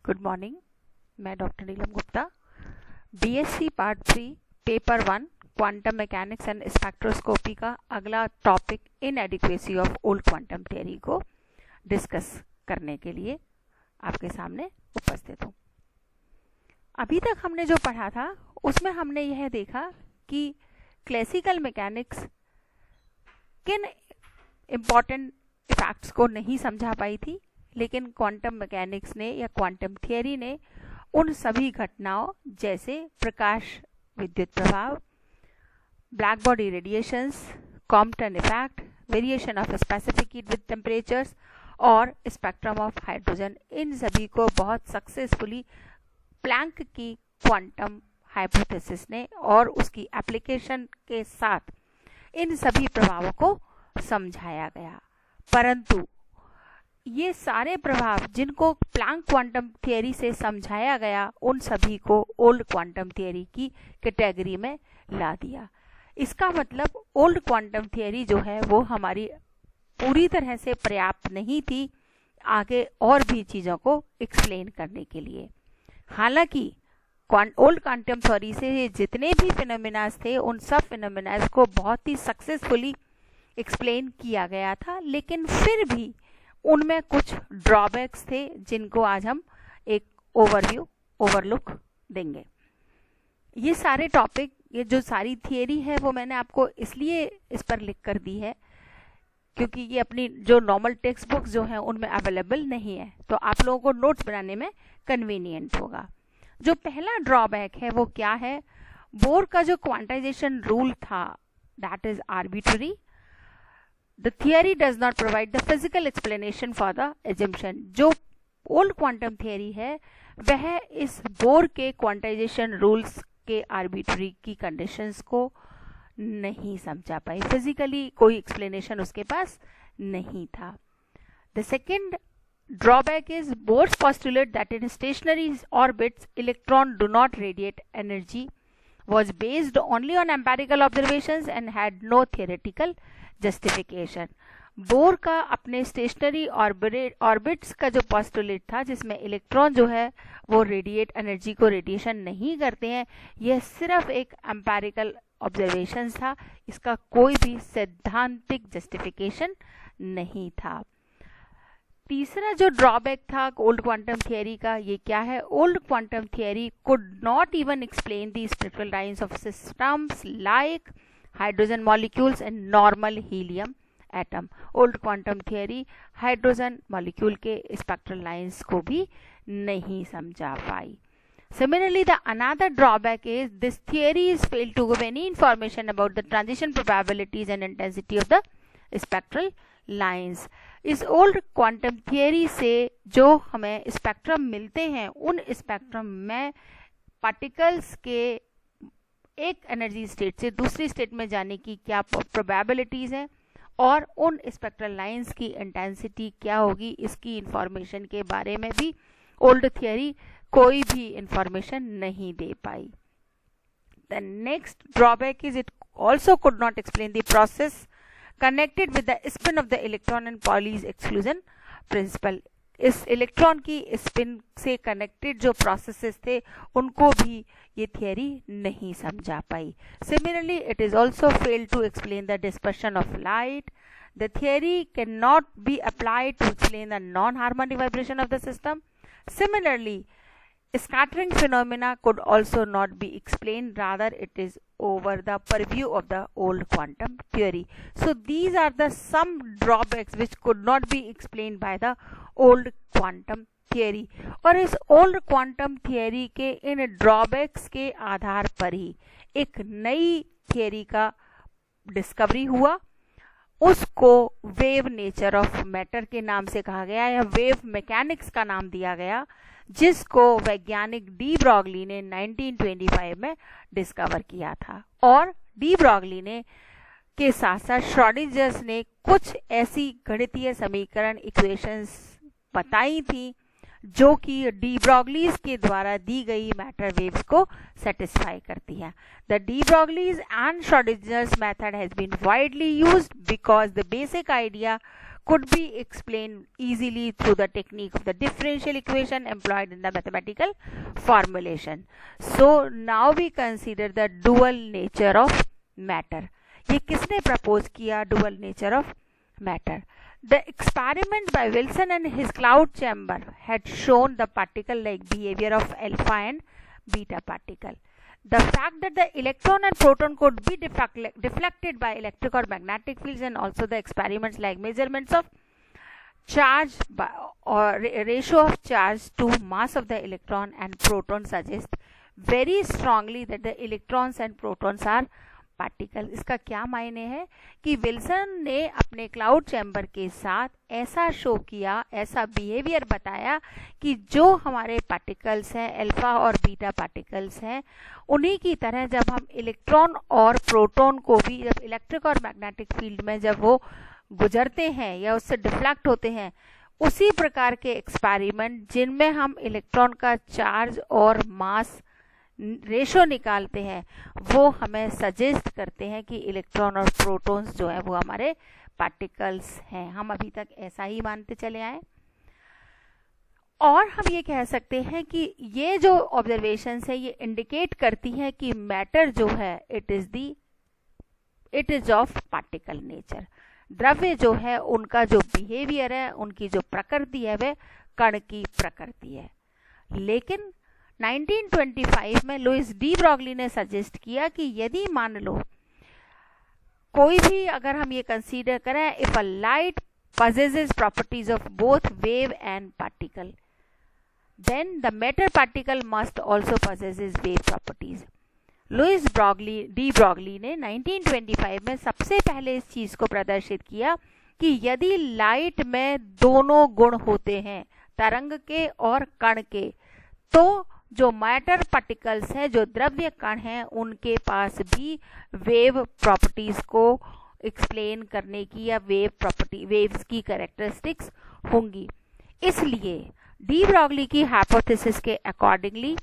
Good morning. मैं doctor Neelam Gupta, BSc part 3 paper 1 quantum mechanics and spectroscopy का अगला topic inadequacy of old quantum theory को discuss करने के लिए आपके सामने उपस्थित हूँ। अभी तक हमने जो पढ़ा था उसमें हमने यह देखा कि क्लासिकल मैकेनिक्स किन इम्पॉर्टेंट फैक्ट्स को नहीं समझा पाई थी, लेकिन क्वांटम मैकेनिक्स ने या क्वांटम थियरी ने उन सभी घटनाओं जैसे प्रकाश विद्युत प्रभाव, black body radiations, Compton effect, variation of specific heat with temperatures और स्पेक्ट्रम ऑफ हाइड्रोजन, इन सभी को बहुत सक्सेसफुली प्लैंक की क्वांटम हाइपोथेसिस ने और उसकी एप्लीकेशन के साथ इन सभी प्रभावों को समझाया गया। परंतु ये सारे प्रभाव जिनको प्लैंक क्वांटम थियरी से समझाया गया, उन सभी को ओल्ड क्वांटम थियरी की कैटेगरी में ला दिया। इसका मतलब ओल्ड क्वांटम थियरी जो है वो हमारी पूरी तरह से पर्याप्त नहीं थी आगे और भी चीज़ों को एक्सप्लेन करने के लिए। हालांकि ओल्ड क्वांटम थ्योरी से जितने भी फिनोमेनास थे उन सब फिनोमेनास को बहुत ही सक्सेसफुली एक्सप्लेन किया गया था, लेकिन फिर भी उनमें कुछ ड्रॉबैक्स थे जिनको आज हम एक ओवरलुक देंगे। ये सारे टॉपिक, ये जो सारी थियरी है वो मैंने आपको इसलिए इस पर लिख कर दी है क्योंकि ये अपनी जो नॉर्मल टेक्स्ट बुक्स जो हैं उनमें अवेलेबल नहीं है, तो आप लोगों को नोट्स बनाने में कन्वीनियंट होगा। जो पहला ड्रॉबैक है वो क्या है? बोर का जो क्वांटाइजेशन रूल था, that is arbitrary. The theory does not provide the physical explanation for the assumption। जो ओल्ड क्वांटम थियरी है वह इस बोर के क्वांटाइजेशन रूल्स के आर्बिट्री की कंडीशंस को नहीं समझा पाई, फिजिकली कोई एक्सप्लेनेशन उसके पास नहीं था। The second drawback is Bohr's postulate that in stationary orbits electron do not radiate energy was based only on empirical observations and had no theoretical justification. Bore का अपने स्टेशनरी ऑर्बिट्स का जो postulate था जिसमें electron जो है वो radiate energy को रेडिएशन नहीं करते हैं, यह सिर्फ एक एम्पेरिकल ऑब्जर्वेशन था, इसका कोई भी सैद्धांतिक जस्टिफिकेशन नहीं था। तीसरा जो ड्रॉबैक था ओल्ड क्वांटम थियरी का, ये क्या है? Old quantum theory could not even explain the spectral lines of systems like hydrogen molecules and normal helium atom. Old quantum theory hydrogen molecule के स्पेक्ट्रल लाइंस को भी नहीं समझा पाई। Similarly, the another drawback is this theory is failed to give any information about the transition probabilities and intensity of the spectral lines। इस old quantum theory से जो हमें spectrum मिलते हैं उन स्पेक्ट्रम में पार्टिकल्स के एक एनर्जी स्टेट से दूसरी स्टेट में जाने की क्या प्रोबेबिलिटीज हैं और उन स्पेक्ट्रल लाइंस की इंटेंसिटी क्या होगी, इसकी इंफॉर्मेशन के बारे में भी ओल्ड थियरी कोई भी इंफॉर्मेशन नहीं दे पाई। The next drawback is it also could not explain the process connected with the spin of the electron and Pauli's exclusion principle. इस इलेक्ट्रॉन की स्पिन से कनेक्टेड जो प्रोसेसेस थे उनको भी ये थियरी नहीं समझा पाई। Similarly it is also failed to explain the dispersion of light. The theory can not be applied to explain the non harmonic vibration of the system. Similarly, scattering phenomena could also not be explained, rather it is over the purview of the old quantum theory। So these are the some drawbacks which could not be explained by the old quantum theory। और इस old quantum theory के इन drawbacks के आधार पर ही एक नई theory का discovery हुआ, उसको वेव नेचर ऑफ मैटर के नाम से कहा गया या वेव मैकेनिक्स का नाम दिया गया, जिसको वैज्ञानिक डी ब्रॉगली ने 1925 में डिस्कवर किया था। और डी ब्रॉगली ने के साथ साथ श्रोडिंजर्स ने कुछ ऐसी गणितीय समीकरण इक्वेशंस बताई थी जो कि डी ब्रॉगलीज के द्वारा दी गई मैटर वेव्स को सेटिस्फाई करती है। The de Broglie's and Schrodinger's method has been widely used because the basic idea could be explained easily through the technique of the differential equation employed in the mathematical formulation. So now we consider the dual nature of matter. ये किसने propose किया dual nature of matter? The experiment by Wilson and his cloud chamber had shown the particle-like behavior of alpha and beta particle. The fact that the electron and proton could be deflected by electric or magnetic fields, and also the experiments like measurements of charge or ratio of charge to mass of the electron and proton, suggest very strongly that the electrons and protons are particle. इसका क्या मायने है कि Wilson ने अपने cloud chamber के साथ ऐसा शो किया, ऐसा बिहेवियर बताया कि जो हमारे पार्टिकल्स हैं, अल्फा और बीटा पार्टिकल्स हैं, उन्हीं की तरह जब हम इलेक्ट्रॉन और प्रोटॉन को भी जब इलेक्ट्रिक और मैग्नेटिक फील्ड में जब वो गुजरते हैं या उससे डिफ्लेक्ट होते हैं, उसी प्रकार के एक्सपेरिमेंट जिनमें हम इलेक्ट्रॉन का चार्ज और मास रेशो निकालते हैं, वो हमें सजेस्ट करते हैं कि इलेक्ट्रॉन और प्रोटॉन्स जो है वो हमारे पार्टिकल्स हैं. हम अभी तक ऐसा ही मानते चले आए. और हम ये कह सकते हैं कि ये जो ऑब्जर्वेशंस है ये इंडिकेट करती हैं कि मैटर जो है it is of particle nature. द्रव्य जो है उनका जो बिहेवियर है, उनकी जो प्रकृति है, वह कण की प्रकृति है. लेकिन 1925 में लुइस डी ब्रॉगली ने सजेस्ट किया कि यदि मान लो कोई भी, अगर हम ये कंसीडर करें, if a light possesses properties of both wave and particle, then the matter particle must also possesses wave properties. Louis de Broglie ने 1925 में सबसे पहले इस चीज को प्रदर्शित किया कि यदि लाइट में दोनों गुण होते हैं, तरंग के और कण के, तो जो मैटर पार्टिकल्स हैं, जो द्रव्य कण हैं, उनके पास भी वेव प्रॉपर्टीज को एक्सप्लेन करने की या वेव्स की कैरेक्टरिस्टिक्स होंगी. इसलिए डी ब्रॉगली की हाइपोथेसिस के accordingly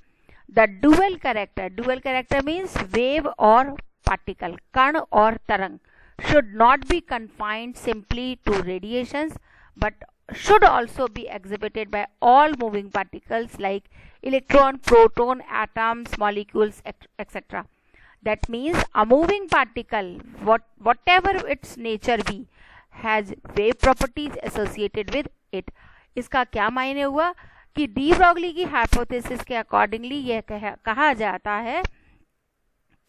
the dual character means wave और पार्टिकल, कण और तरंग, should not be confined simply to radiations but should also be exhibited by all moving particles like electron, proton, atoms, molecules, etc. That means a moving particle, whatever its nature be, has wave properties associated with it. इसका क्या मायने हुआ कि D Broglie की hypothesis के accordingly यह कहा जाता है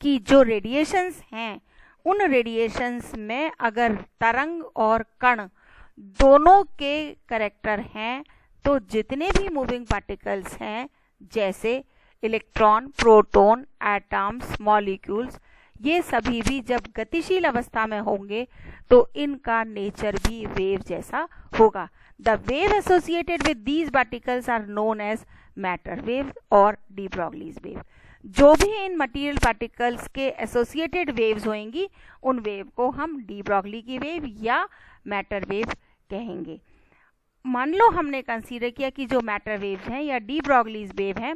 कि जो रेडिएशंस हैं, उन रेडिएशंस में अगर तरंग और कण दोनों के करेक्टर हैं, तो जितने भी मूविंग पार्टिकल्स हैं, जैसे इलेक्ट्रॉन, प्रोटॉन, एटम्स, मॉलिक्यूल्स, ये सभी भी जब गतिशील अवस्था में होंगे तो इनका नेचर भी वेव जैसा होगा. The wave associated with these particles are known as matter wave और डी ब्रॉगलीज वेव. जो भी इन मटेरियल पार्टिकल्स के एसोसिएटेड वेव्स होंगी, उन वेव को हम डी ब्रॉगली की वेव या मैटर वेव कहेंगे. मान लो हमने कंसीडर किया कि जो मैटर वेव्स हैं या डी ब्रॉगलीज वेव हैं,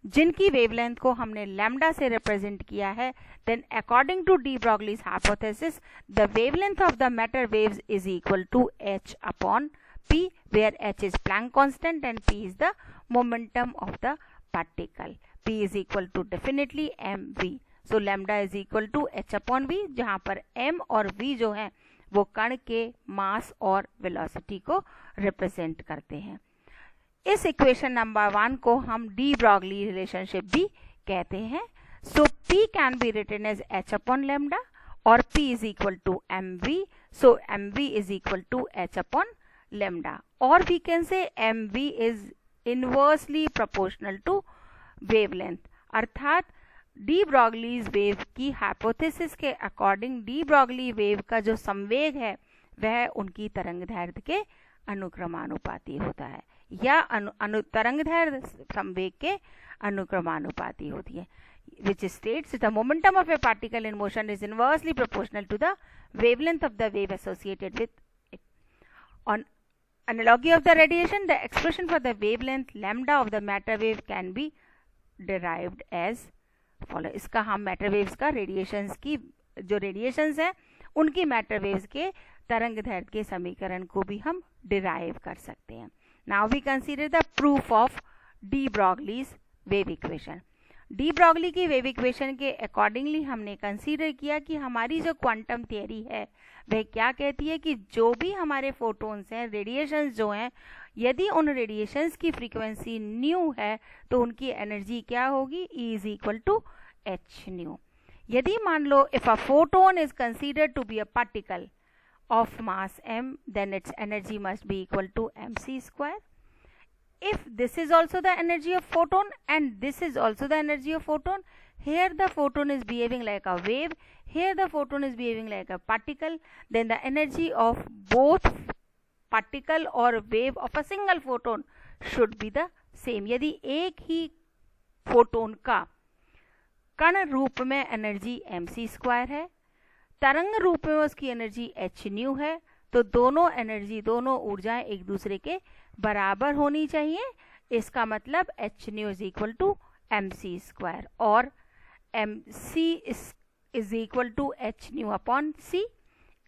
जिनकी वेवलेंथ को हमने लैम्डा से रिप्रेजेंट किया है, then according to de Broglie's hypothesis the wavelength of the matter waves is equal to h upon p, where h is Planck constant and p is the momentum of the particle. p is equal to definitely mv. So lambda is equal to h upon v, जहां पर m और v जो है वो कण के मास और velocity को रिप्रेजेंट करते हैं. इस इक्वेशन नंबर 1 को हम डी ब्रॉगली रिलेशनशिप भी कहते हैं. So p can be written as h upon lambda और p is equal to mv. So mv is equal to h upon lambda, और we can say mv is inversely proportional to wavelength. अर्थात de Broglie's wave की hypothesis के according de Broglie wave का जो संवेग है वह उनकी तरंगदैर्घ्य के अनुक्रमानुपाती होता है, या तरंगदैर्घ्य संवेग के अनुक्रमानुपाती होती है, which states the momentum of a particle in motion is inversely proportional to the wavelength of the wave associated with it. On analogy of the radiation, the expression for the wavelength lambda of the matter wave can be derived as follow. इसका हम matter waves का radiations की जो radiations हैं उनकी matter waves के तरंग दैर्ध्य के समीकरण को भी हम डिराइव कर सकते हैं। Now we consider the proof of de Broglie's wave equation. De Broglie की वेव इक्वेशन के अकॉर्डिंगली हमने कंसीडर किया कि हमारी जो क्वांटम थियरी है वह क्या कहती है कि जो भी हमारे फोटॉन्स हैं, रेडिएशंस जो हैं, यदि उन रेडिएशंस की फ्रीक्वेंसी न्यू है तो उनकी एनर्जी क्या होगी, E is equal to h nu. यदि मान लो if a photon is considered to be a particle of mass m, then its energy must be equal to mc square. If this is also the energy of photon and this is also the energy of photon, here the photon is behaving like a wave, here the photon is behaving like a particle, then the energy of both particle or wave of a single photon should be the same. यदि एक ही photon का कण रूप में energy mc square है, तरंग रूप में उसकी एनर्जी एच न्यू है, तो दोनों एनर्जी, दोनों ऊर्जाएं एक दूसरे के बराबर होनी चाहिए। इसका मतलब h nu is equal to m c square और m c is equal to h nu upon c.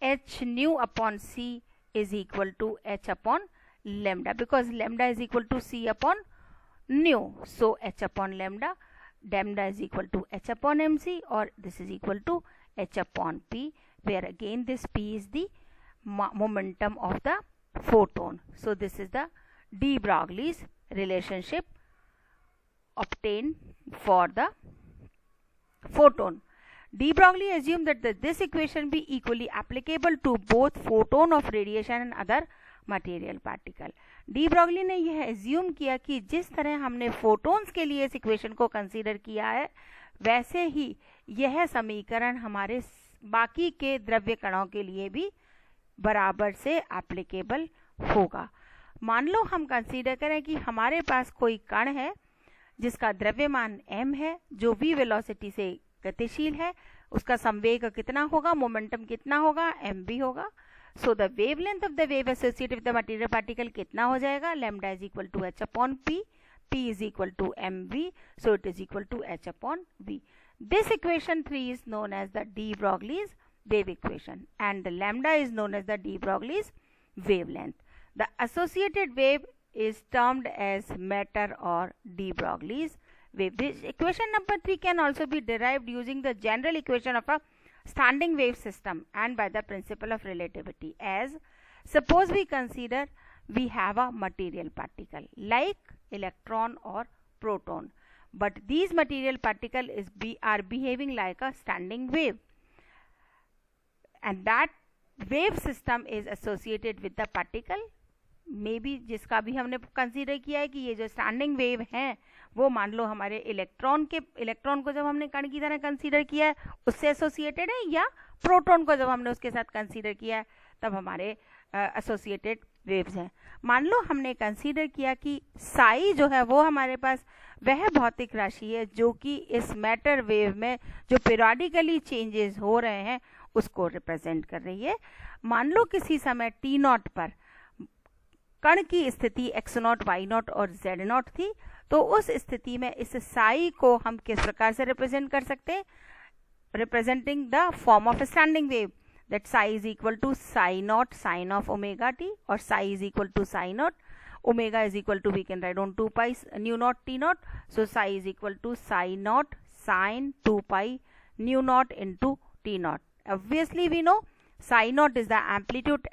H nu upon c is equal to h upon lambda, because lambda is equal to c upon nu, so h upon lambda, lambda is equal to h upon m c, और this is equal to h upon p, where again this p is the momentum of the photon. So this is the de Broglie's relationship obtained for the photon. De Broglie assumed that this equation be equally applicable to both photon of radiation and other material particle. D Broglie ने यह assume किया कि जिस तरह हमने photons के लिए इस इक्वेशन को कंसीडर किया है, वैसे ही यह समीकरण हमारे बाकी के द्रव्य कणों के लिए भी बराबर से एप्लीकेबल होगा। मान लो हम कंसीडर करें कि हमारे पास कोई कण है जिसका द्रव्यमान m है, जो v वेलोसिटी से गतिशील है, उसका संवेग कितना होगा, मोमेंटम कितना होगा, mv होगा। So the wavelength of the wave associated with the material particle कितना हो जाएगा, lambda is equal to h upon p, p is equal to mv, so it is equal to h upon v. This equation 3 is known as the de Broglie's wave equation and the lambda is known as the de Broglie's wavelength. The associated wave is termed as matter or de Broglie's wave. This equation number 3 can also be derived using the general equation of a standing wave system and by the principle of relativity. As suppose we consider we have a material particle like electron or proton, but these material particle are behaving like a standing wave, and that wave system is associated with the particle maybe जिसका भी हमने consider किया है कि ये जो standing wave हैं वो मान लो हमारे इलेक्ट्रॉन को जब हमने कण की तरह कंसीडर किया है उससे एसोसिएटेड है, या प्रोटॉन को जब हमने उसके साथ कंसीडर किया है तब हमारे एसोसिएटेड वेव्स हैं। मान लो हमने कंसीडर किया कि साई जो है वो हमारे पास वह भौतिक राशि है जो कि इस मैटर वेव में जो पीरियडिकली चेंजेस हो रहे हैं उसको रिप्रेजेंट कर रही है। मान लो किसी समय टी नॉट पर कण की स्थिति x0, y0 और z0 थी, तो उस स्थिति में इस साई को हम किस प्रकार से रिप्रेजेंट कर सकते हैं, representing the form of standing wave, that psi is equal to psi naught sine of omega t, or psi is equal to psi naught, omega is equal to, we can write on 2 pi nu naught t naught, so psi is equal to psi naught sine 2 pi nu naught into t naught. Obviously we know psi naught is the amplitude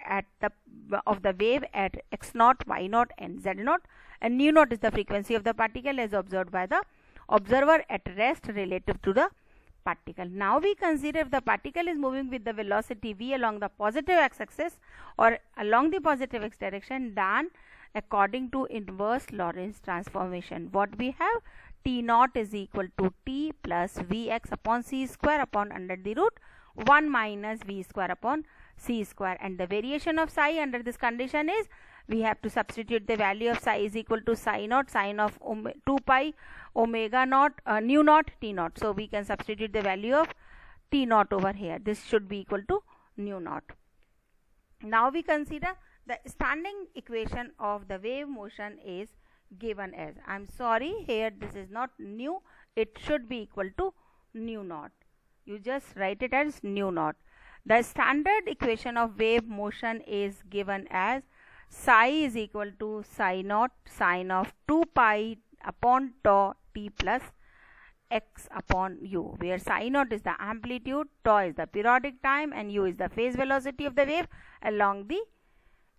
of the wave at x naught, y naught and z naught, and nu naught is the frequency of the particle as observed by the observer at rest relative to the particle. Now we consider if the particle is moving with the velocity v along the positive x-axis or along the positive x direction, then according to inverse Lorentz transformation, what we have, t naught is equal to t plus vx upon c square upon under the root 1 minus v square upon c square, and the variation of psi under this condition is, we have to substitute the value of psi is equal to psi naught sine of 2 pi omega naught nu naught t naught. So we can substitute the value of t naught over here. This should be equal to nu naught. Now we consider the standing equation of the wave motion is given as, I'm sorry, here this is not nu, it should be equal to nu naught. You just write it as nu naught. The standard equation of wave motion is given as psi is equal to psi naught sine of 2 pi upon tau t plus x upon u, where psi naught is the amplitude, tau is the periodic time, and u is the phase velocity of the wave along the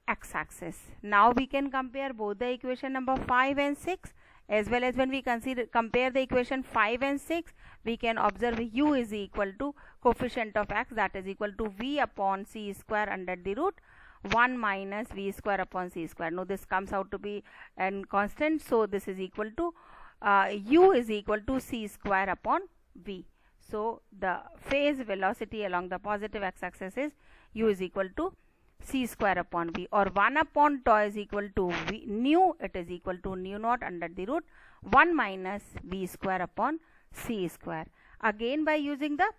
x-axis. Now we can compare both the equation number 5 and 6, as well as when we compare the equation 5 and 6, we can observe u is equal to coefficient of x, that is equal to v upon c square under the root 1 minus v square upon c square. Now this comes out to be a constant, so this is equal to u is equal to c square upon v. So the phase velocity along the positive x-axis is u is equal to c square upon v, or 1 upon tau is equal to v nu, it is equal to nu naught under the root 1 minus v square upon c square. Again, by using the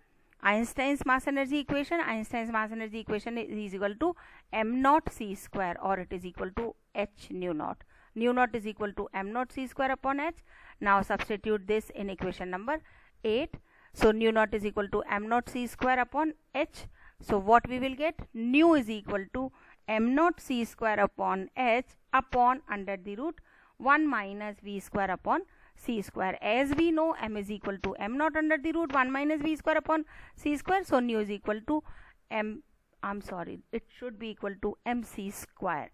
Einstein's mass energy equation, Einstein's mass energy equation is equal to m naught c square, or it is equal to h nu naught. Nu naught is equal to m naught c square upon h. Now substitute this in equation number 8. So nu naught is equal to m naught c square upon h. So what we will get? Nu is equal to m naught c square upon h upon under the root 1 minus v square upon c square. As we know, m is equal to m naught under the root 1 minus v square upon c square. So nu is equal to it should be equal to mc square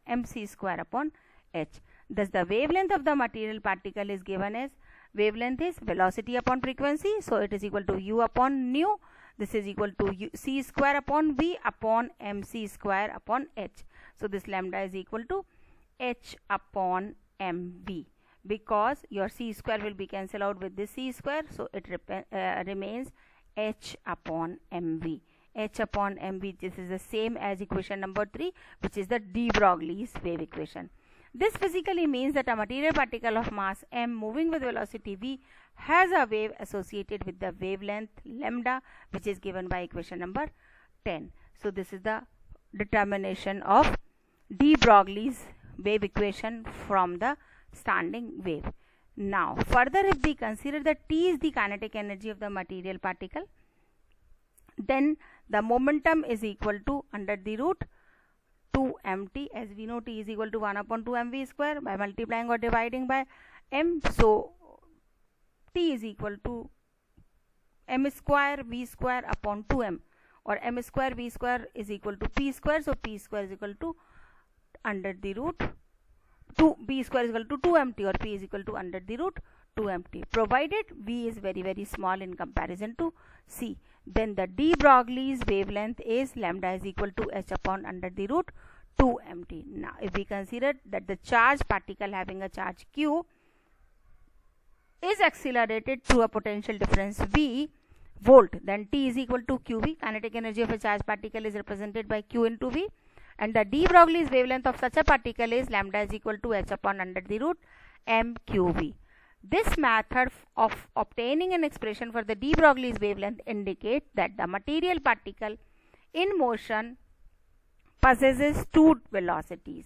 upon h. Thus the wavelength of the material particle is given as, wavelength is velocity upon frequency, so it is equal to u upon nu. This is equal to c square upon v upon mc square upon h. So this lambda is equal to h upon mv, because your c square will be cancelled out with this c square, so it remains h upon mv. H upon mv, this is the same as equation number 3, which is the de Broglie's wave equation. This physically means that a material particle of mass m moving with velocity v has a wave associated with the wavelength lambda, which is given by equation number 10. So this is the determination of de Broglie's wave equation from the standing wave. Now further, if we consider that T is the kinetic energy of the material particle, then the momentum is equal to under the root 2mt. As we know, T is equal to 1 upon 2mv square by multiplying or dividing by m. So T is equal to m square v square upon 2m, or m square v square is equal to p square. So p square is equal to under the root 2, p square is equal to 2mt, or p is equal to under the root 2mt, provided v is very small in comparison to c. Then the de Broglie's wavelength is lambda is equal to h upon under the root 2mt. Now if we consider that the charged particle having a charge q is accelerated through a potential difference v volt, then T is equal to qv. Kinetic energy of a charged particle is represented by q into v, and the de Broglie's wavelength of such a particle is lambda is equal to h upon under the root mqv. This method of obtaining an expression for the de Broglie's wavelength indicates that the material particle in motion possesses two velocities,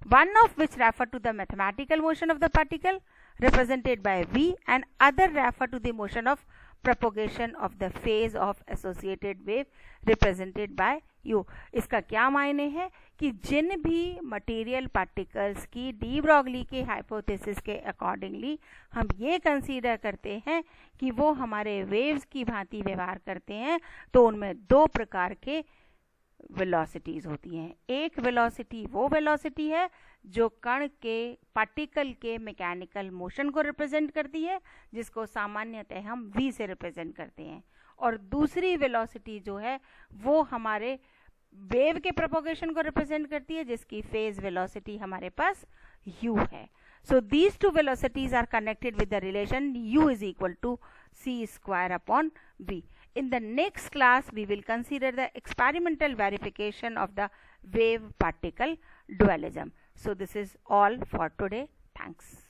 one of which refer to the mathematical motion of the particle represented by v, and other refer to the motion of propagation of the phase of associated wave represented by u. इसका क्या मायने है कि जिन भी material particles की de Broglie के hypothesis के accordingly हम ये कंसीडर करते हैं कि वो हमारे वेव्स की भांति व्यवहार करते हैं, तो उनमें दो प्रकार के वेलोसिटीज होती हैं. एक वेलोसिटी वो वेलोसिटी है जो कण के पार्टिकल के मैकेनिकल मोशन को रिप्रेजेंट करती है, जिसको सामान्यतः हम v से रिप्रेजेंट करते हैं, और दूसरी वेलोसिटी जो है वो हमारे वेव के प्रोपोगेशन को रिप्रेजेंट करती है, जिसकी फेज वेलोसिटी हमारे पास u है. So these two velocities are connected with the relation u is equal to c square upon v. In the next class, we will consider the experimental verification of the wave particle dualism. So this is all for today. Thanks.